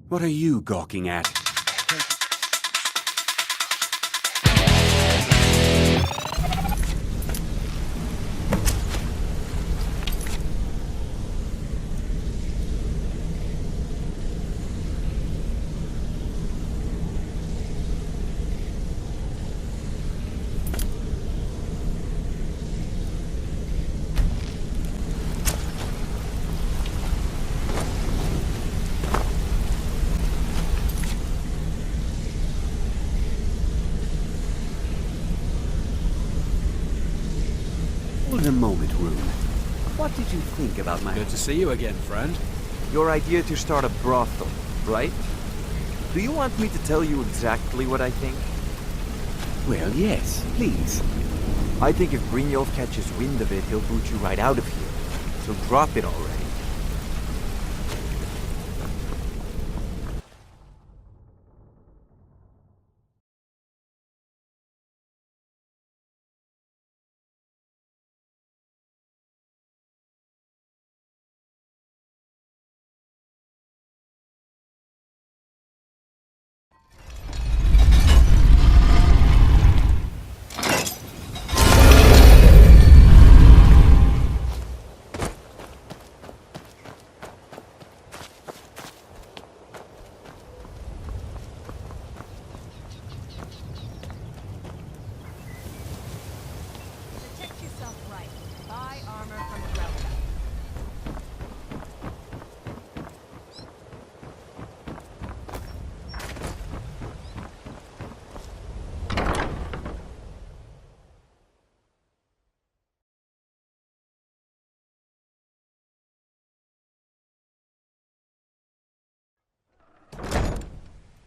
What are you gawking at? Hold a moment, Rune. What did you think about my... Good to see you again, friend. Your idea to start a brothel, right? Do you want me to tell you exactly what I think? Well, yes, please. I think if Brynjolf catches wind of it, he'll boot you right out of here. So drop it already.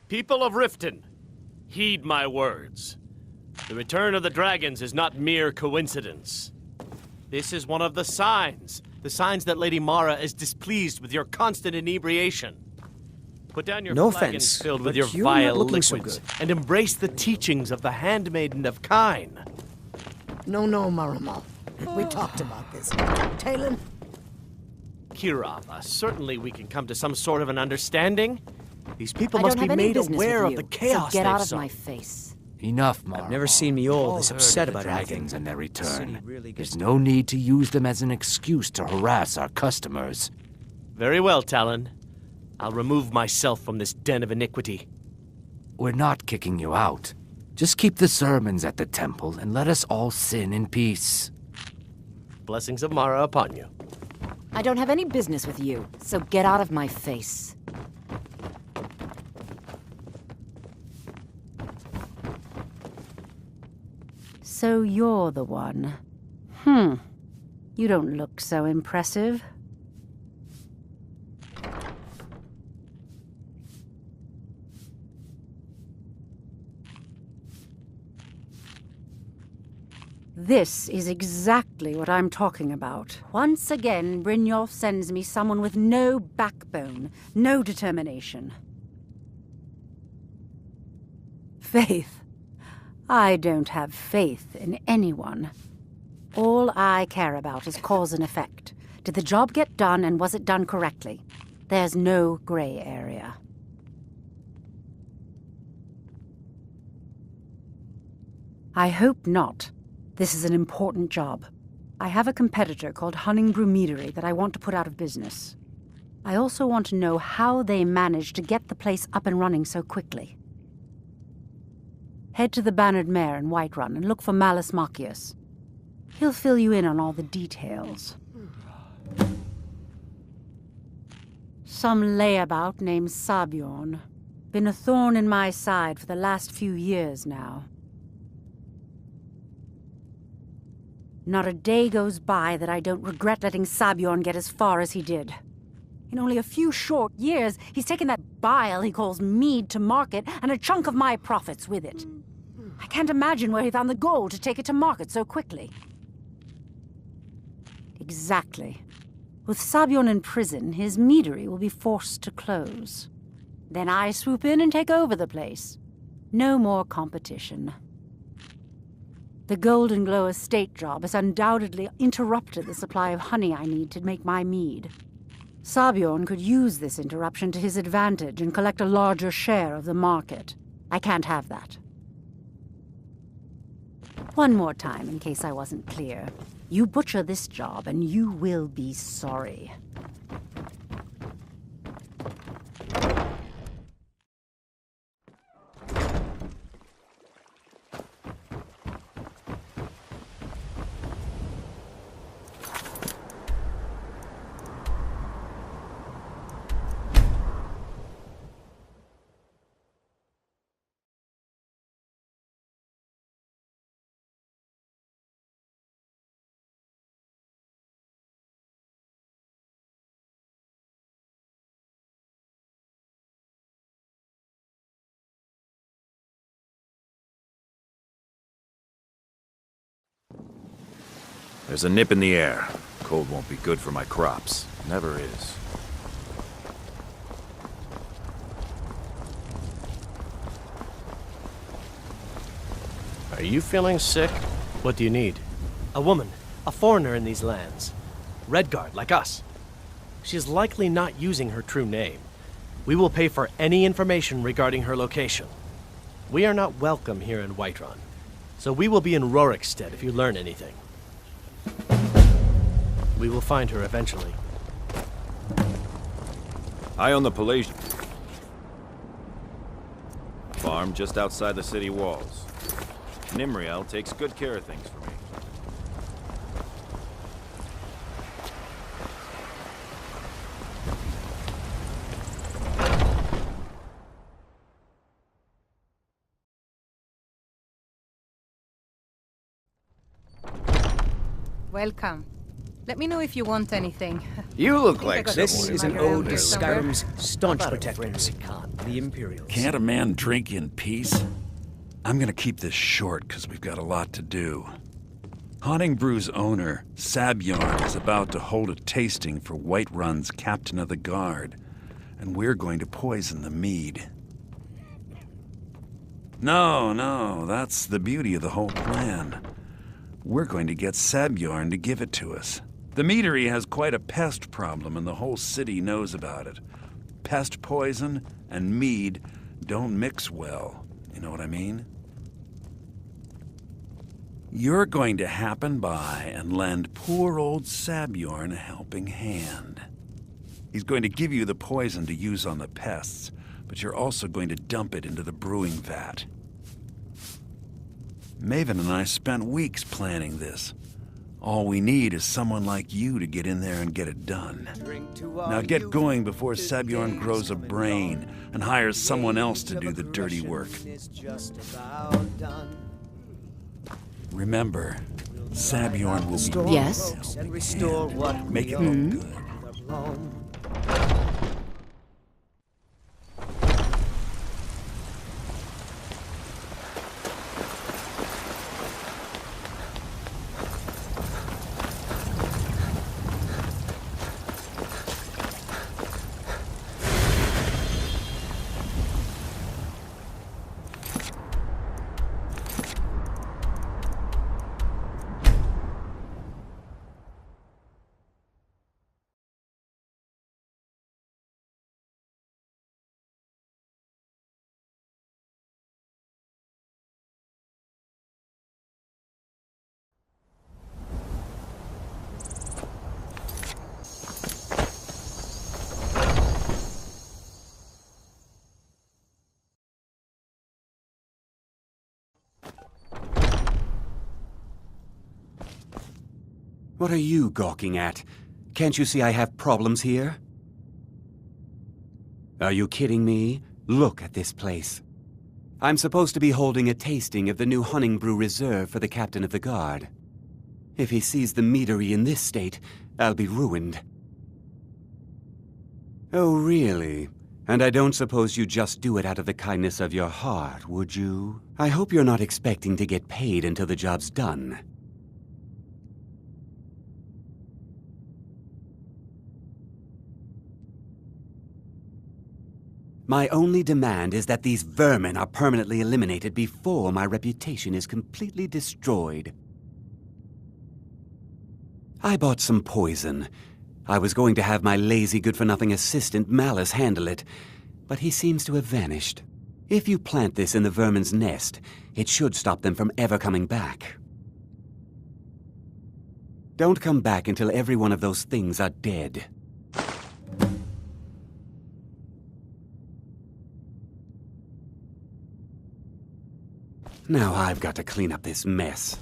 People of Riften, heed my words. The return of the dragons is not mere coincidence. This is one of the signs that Lady Mara is displeased with your constant inebriation. Put down your No flagons offense, filled with but your you're vile not looking so liquids, good. and embrace the teachings of the Handmaiden of Kine. No, Maramal. We talked about this. Talon? Kirava, certainly we can come to some sort of an understanding. These people I must don't be have any made business aware with of the you, chaos so get they've out of sown. my face. Enough, Mar. I've never seen me all this Heard upset of the about anything. dragons and their return. Really There's gets no need to use them as an excuse to harass our customers. Very well, Talon. I'll remove myself from this den of iniquity. We're not kicking you out. Just keep the sermons at the temple and let us all sin in peace. Blessings of Mara upon you. I don't have any business with you, so get out of my face. So you're the one. You don't look so impressive. This is exactly what I'm talking about. Once again, Brynjolf sends me someone with no backbone, no determination. Faith. I don't have faith in anyone. All I care about is cause and effect. Did the job get done, and was it done correctly? There's no gray area. I hope not. This is an important job. I have a competitor called Honningbrew Meadary that I want to put out of business. I also want to know how they managed to get the place up and running so quickly. Head to the Bannered Mare in Whiterun and look for Malus Macius. He'll fill you in on all the details. Some layabout named Sabjorn. Been a thorn in my side for the last few years now. Not a day goes by that I don't regret letting Sabjorn get as far as he did. In only a few short years, he's taken that bile he calls mead to market and a chunk of my profits with it. I can't imagine where he found the gold to take it to market so quickly. Exactly. With Sabjorn in prison, his meadery will be forced to close. Then I swoop in and take over the place. No more competition. The Golden Glow estate job has undoubtedly interrupted the supply of honey I need to make my mead. Sabjorn could use this interruption to his advantage and collect a larger share of the market. I can't have that. One more time, in case I wasn't clear. You butcher this job, and you will be sorry. There's a nip in the air. Cold won't be good for my crops. Never is. Are you feeling sick? What do you need? A woman, a foreigner in these lands. Redguard, like us. She is likely not using her true name. We will pay for any information regarding her location. We are not welcome here in Whiterun, so we will be in Rorikstead if you learn anything. We will find her eventually. I own the Palladian farm just outside the city walls. Nimriel takes good care of things for me. Welcome. Let me know if you want anything. You look like this someone is who an might around ode to here somewhere. Skyrim's staunch protectors, the Imperials. Can't a man drink in peace? I'm gonna keep this short, because we've got a lot to do. Honningbrews owner, Sabjorn, is about to hold a tasting for Whiterun's Captain of the Guard, and we're going to poison the mead. No, that's the beauty of the whole plan. We're going to get Sabjorn to give it to us. The meadery has quite a pest problem, and the whole city knows about it. Pest poison and mead don't mix well. You know what I mean? You're going to happen by and lend poor old Sabjorn a helping hand. He's going to give you the poison to use on the pests, but you're also going to dump it into the brewing vat. Maven and I spent weeks planning this. All we need is someone like you to get in there and get it done. Now get going before Sabjorn grows a brain and hires someone else to do the dirty work. Remember, Sabjorn will be... Yes? Make it look good. What are you gawking at? Can't you see I have problems here? Are you kidding me? Look at this place. I'm supposed to be holding a tasting of the new Honningbrew Reserve for the Captain of the Guard. If he sees the meadery in this state, I'll be ruined. Oh, really? And I don't suppose you just do it out of the kindness of your heart, would you? I hope you're not expecting to get paid until the job's done. My only demand is that these vermin are permanently eliminated before my reputation is completely destroyed. I bought some poison. I was going to have my lazy good-for-nothing assistant Mallus handle it, but he seems to have vanished. If you plant this in the vermin's nest, it should stop them from ever coming back. Don't come back until every one of those things are dead. Now I've got to clean up this mess.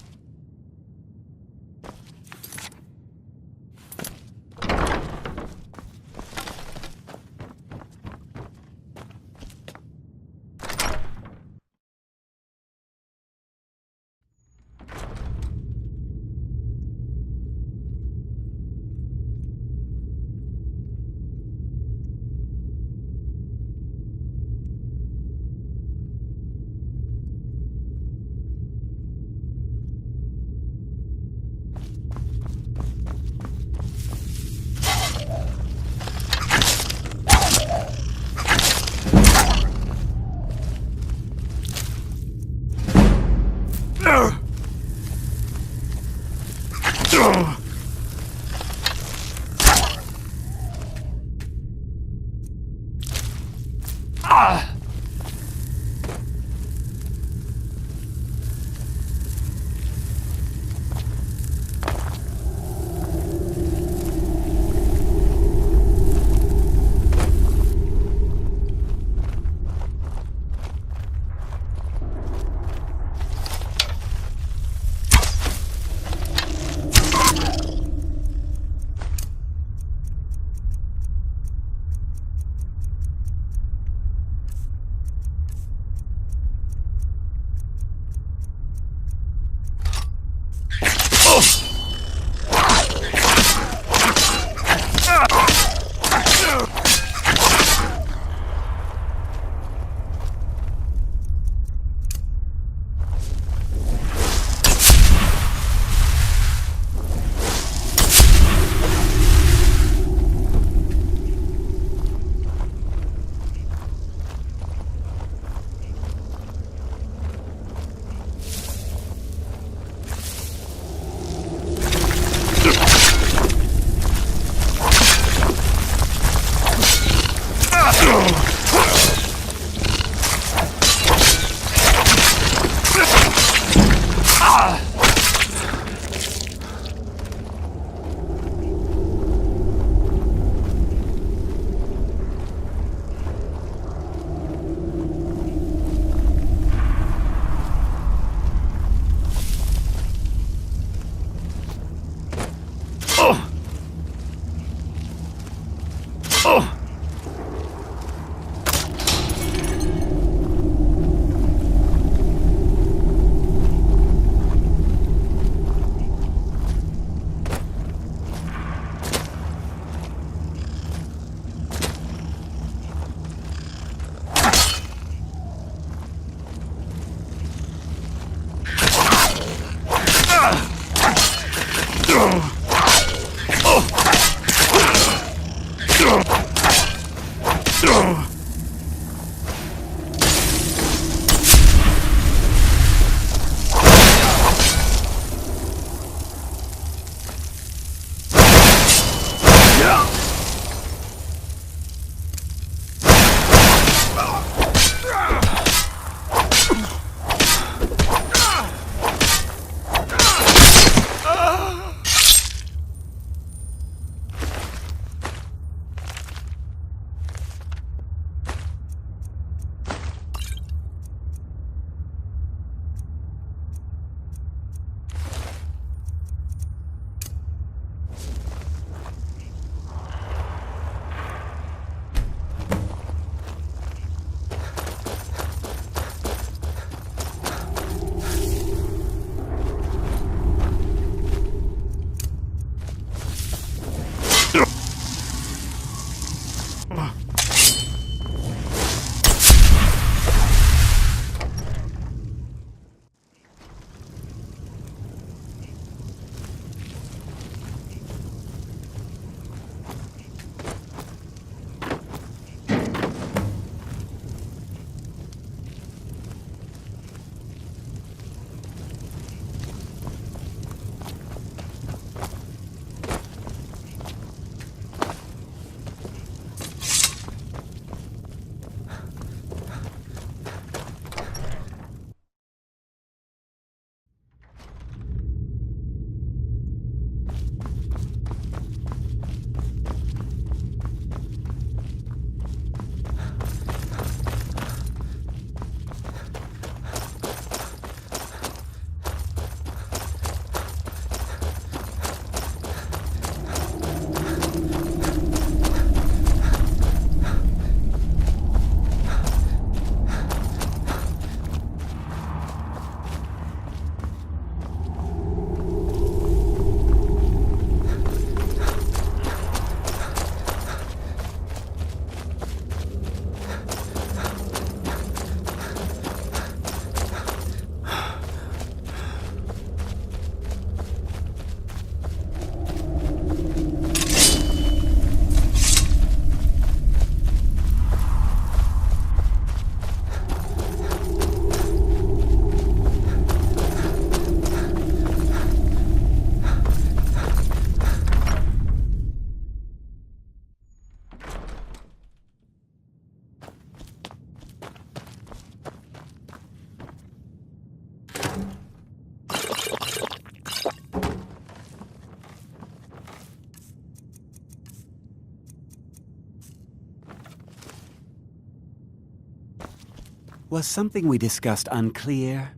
Was something we discussed unclear?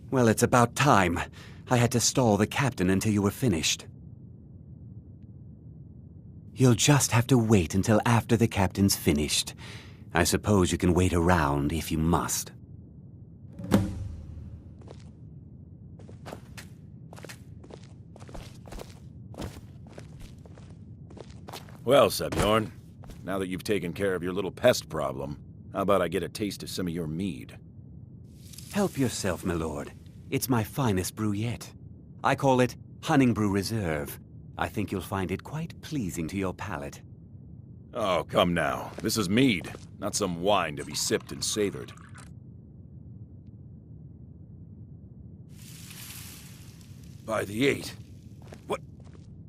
Well, it's about time. I had to stall the captain until you were finished. You'll just have to wait until after the captain's finished. I suppose you can wait around if you must. Well, Sebjorn, now that you've taken care of your little pest problem, how about I get a taste of some of your mead? Help yourself, my lord. It's my finest brew yet. I call it Honningbrew Reserve. I think you'll find it quite pleasing to your palate. Oh, come now. This is mead, not some wine to be sipped and savored. By the 8.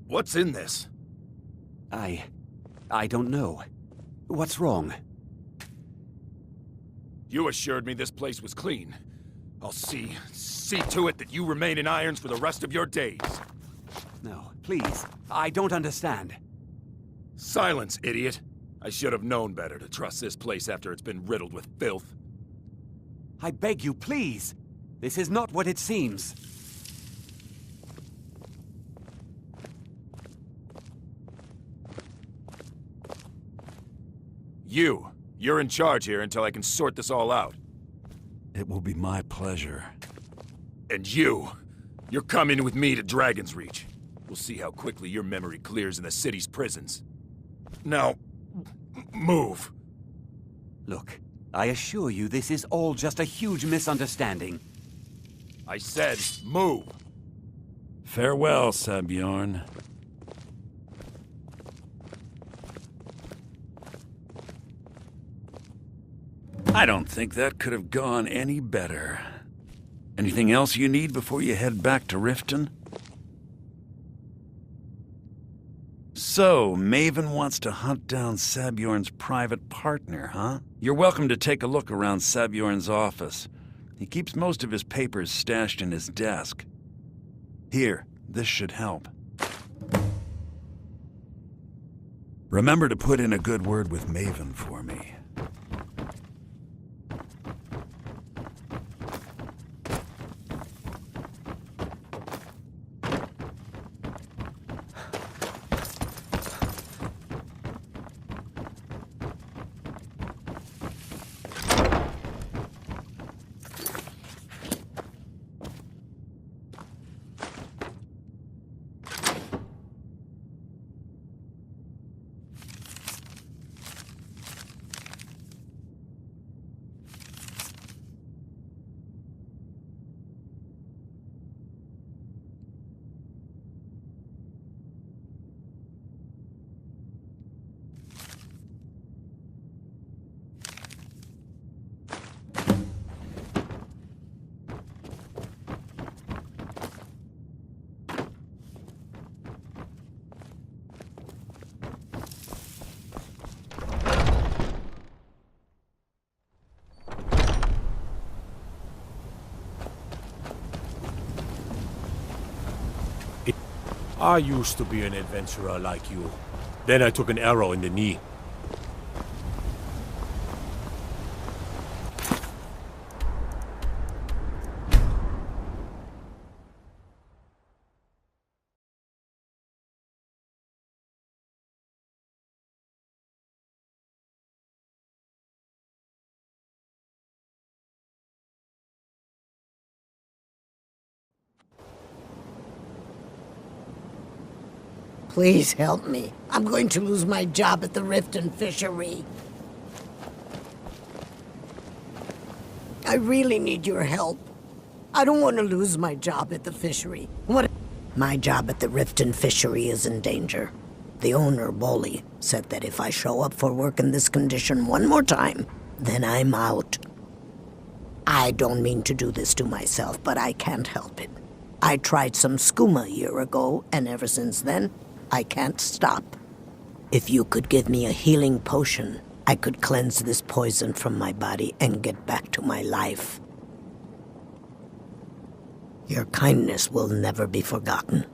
What's in this? I don't know. What's wrong? You assured me this place was clean. I'll see to it that you remain in irons for the rest of your days. No, please. I don't understand. Silence, idiot. I should have known better to trust this place after it's been riddled with filth. I beg you, please. This is not what it seems. You're in charge here until I can sort this all out. It will be my pleasure. And you're coming with me to Dragon's Reach. We'll see how quickly your memory clears in the city's prisons. Now, move. Look, I assure you this is all just a huge misunderstanding. I said, move. Farewell, Sebjorn. I don't think that could have gone any better. Anything else you need before you head back to Riften? So, Maven wants to hunt down Sabjorn's private partner, huh? You're welcome to take a look around Sabjorn's office. He keeps most of his papers stashed in his desk. Here, this should help. Remember to put in a good word with Maven for me. I used to be an adventurer like you. Then I took an arrow in the knee. Please help me. I'm going to lose my job at the Riften fishery. I really need your help. I don't want to lose my job at the fishery. My job at the Riften fishery is in danger. The owner, Bolly, said that if I show up for work in this condition one more time, then I'm out. I don't mean to do this to myself, but I can't help it. I tried some skooma a year ago, and ever since then, I can't stop. If you could give me a healing potion, I could cleanse this poison from my body and get back to my life. Your kindness will never be forgotten.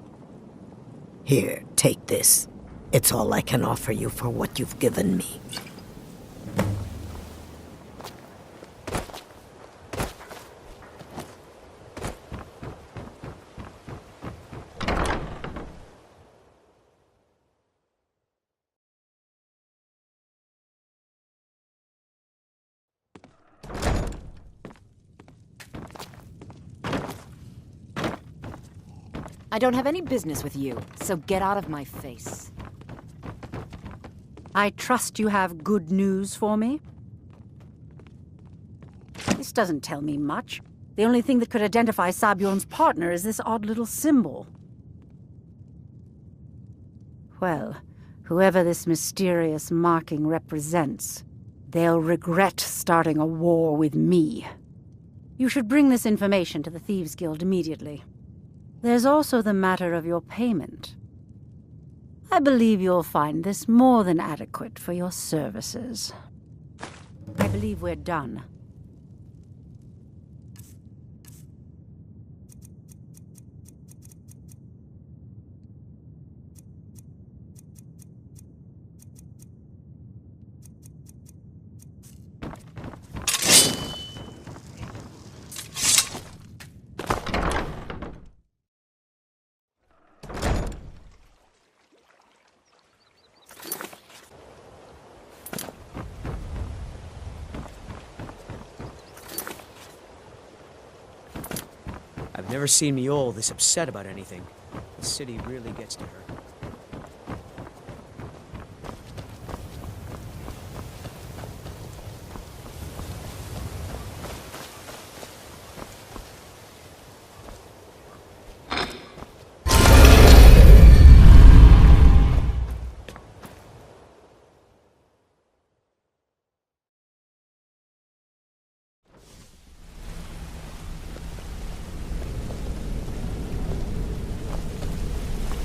Here, take this. It's all I can offer you for what you've given me. I don't have any business with you, so get out of my face. I trust you have good news for me? This doesn't tell me much. The only thing that could identify Sabjorn's partner is this odd little symbol. Well, whoever this mysterious marking represents, they'll regret starting a war with me. You should bring this information to the Thieves' Guild immediately. There's also the matter of your payment. I believe you'll find this more than adequate for your services. I believe we're done. I've never seen me all this upset about anything. The city really gets to her.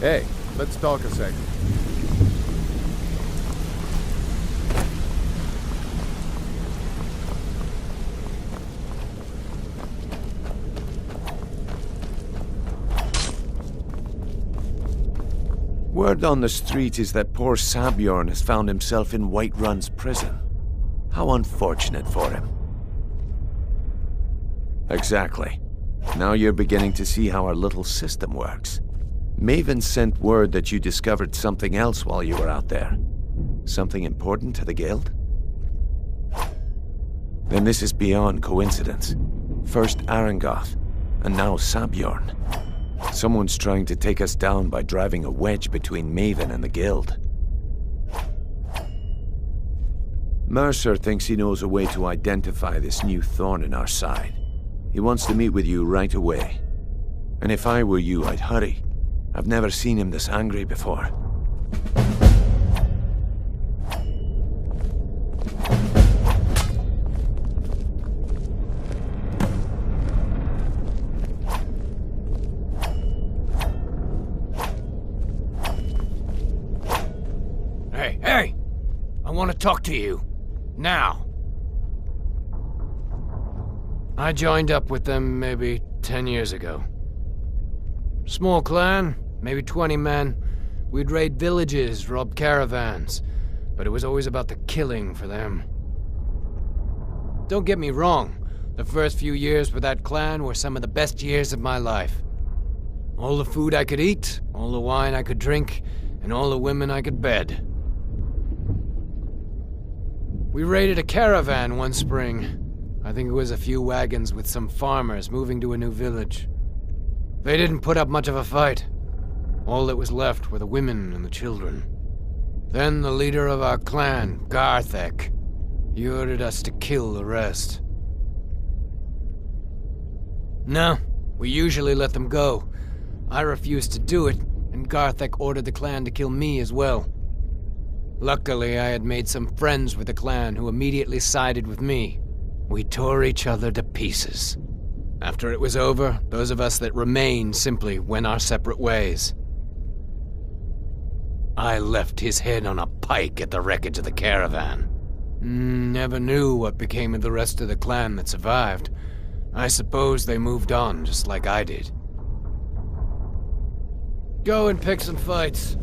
Hey, let's talk a second. Word on the street is that poor Sabjorn has found himself in Whiterun's prison. How unfortunate for him. Exactly. Now you're beginning to see how our little system works. Maven sent word that you discovered something else while you were out there. Something important to the guild? Then this is beyond coincidence. First Arangoth, and now Sabjorn. Someone's trying to take us down by driving a wedge between Maven and the guild. Mercer thinks he knows a way to identify this new thorn in our side. He wants to meet with you right away. And if I were you, I'd hurry. I've never seen him this angry before. Hey! I want to talk to you. Now. I joined up with them maybe 10 years ago. Small clan. Maybe 20 men. We'd raid villages, rob caravans, but it was always about the killing for them. Don't get me wrong, the first few years with that clan were some of the best years of my life. All the food I could eat, all the wine I could drink, and all the women I could bed. We raided a caravan one spring. I think it was a few wagons with some farmers moving to a new village. They didn't put up much of a fight. All that was left were the women and the children. Then the leader of our clan, Garthek, he ordered us to kill the rest. No, we usually let them go. I refused to do it, and Garthek ordered the clan to kill me as well. Luckily, I had made some friends with the clan who immediately sided with me. We tore each other to pieces. After it was over, those of us that remained simply went our separate ways. I left his head on a pike at the wreckage of the caravan. Never knew what became of the rest of the clan that survived. I suppose they moved on just like I did. Go and pick some fights.